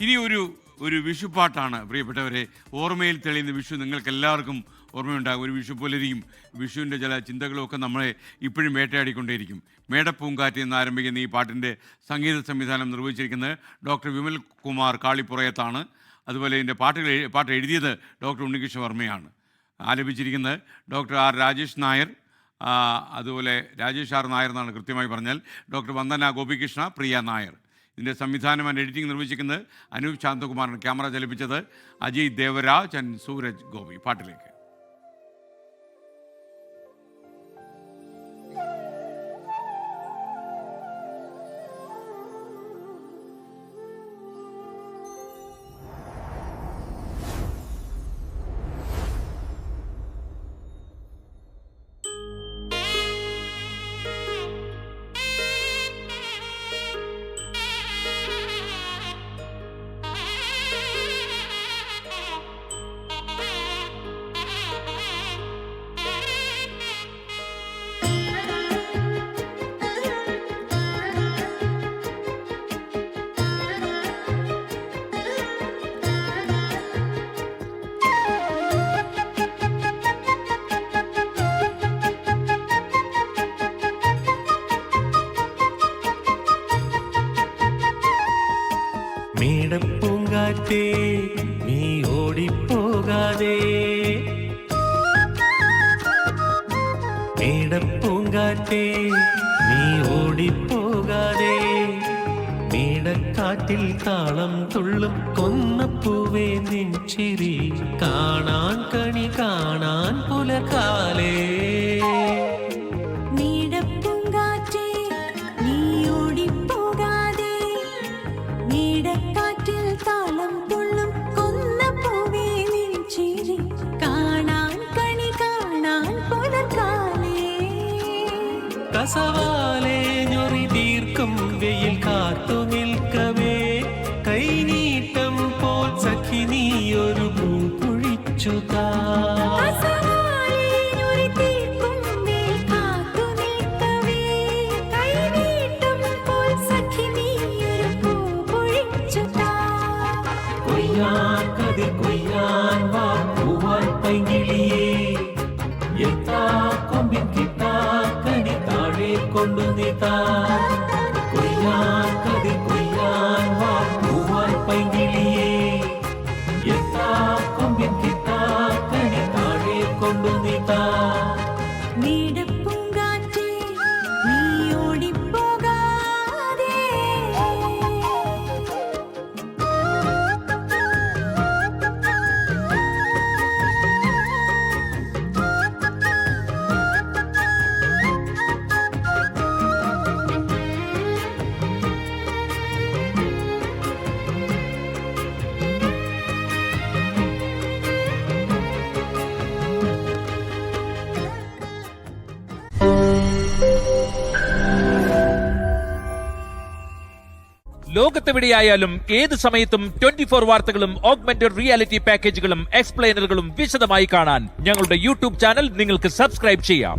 ഇനി ഒരു വിഷുപ്പാട്ടാണ് പ്രിയപ്പെട്ടവരെ. ഓർമ്മയിൽ തെളിയുന്ന വിഷു നിങ്ങൾക്ക് എല്ലാവർക്കും ഓർമ്മയുണ്ടാകും. ഒരു വിഷു പുലരിയും വിഷുവിൻ്റെ ചില ചിന്തകളും ഒക്കെ നമ്മളെ ഇപ്പോഴും വേട്ടയാടിക്കൊണ്ടേയിരിക്കും. മേടപ്പൂങ്കാറ്റ് എന്ന് ആരംഭിക്കുന്ന ഈ പാട്ടിൻ്റെ സംഗീത സംവിധാനം നിർവഹിച്ചിരിക്കുന്നത് ഡോക്ടർ വിമൽ കുമാർ കാളിപ്പുറയത്താണ്. അതുപോലെ ഇതിൻ്റെ പാട്ട് എഴുതിയത് ഡോക്ടർ ഉണ്ണികൃഷ്ണ വർമ്മയാണ്. ആലപിച്ചിരിക്കുന്നത് ഡോക്ടർ ആർ രാജേഷ് നായർ, അതുപോലെ രാജേഷ് ആർ നായർ എന്നാണ് കൃത്യമായി പറഞ്ഞാൽ, ഡോക്ടർ വന്ദന ഗോപികൃഷ്ണ, പ്രിയ നായർ. ഇതിൻ്റെ സംവിധാനം ആൻഡ് എഡിറ്റിംഗ് നിർവഹിച്ചിരിക്കുന്നത് അനൂപ് ശാന്തകുമാറാണ്. ക്യാമറ ചലിപ്പിച്ചത് അജയ് ദേവരാജ് ആൻഡ് സൂരജ് ഗോപി. പാട്ടിലേക്ക്. മേടപ്പൂങ്കാറ്റേ നീ ഓടിപ്പോകാതെ, മേടപ്പൂങ്കാറ്റേ നീ ഓടിപ്പോകാതെ, മേടക്കാറ്റിൽ താളം തുള്ളും കൊന്നപ്പൂവേ നിൻചിരി കാണാൻ കണി കാണാൻ പുലകാലേ. കസവാലേ ഞൊറി തീർക്കും വെയിൽ കാത്തു നിൽക്കവേ, കൈനീട്ടം പോൽ സഖി നീ ഒരു പൂ കുഴിച്ചു താ. കൊയ്യാൻ കതിർ കൊയ്യാൻ വാ പൂവാൻ പൈങ്കിളിയേ, എത്താ കൊമ്പിൻ കിട്ടാ കനി താഴെ കൊണ്ടു നീത്താ. കൊയ്യാൻ കതിർ കൊയ്യാൻ വാ പൂവാൻ പൈങ്കിളിയേ, എത്താ കൊമ്പിൻ കിട്ടാ കനി താഴെ കൊണ്ടു നീത്താ. ലോകത്തെവിടെയായാലും ഏത് സമയത്തും 24 വാർത്തകളും ഓഗ്മെന്റഡ് റിയാലിറ്റി പാക്കേജുകളും എക്സ്പ്ലെയിനറുകളും വിശദമായി കാണാൻ ഞങ്ങളുടെ യൂട്യൂബ് ചാനൽ നിങ്ങൾക്ക് സബ്സ്ക്രൈബ് ചെയ്യാം.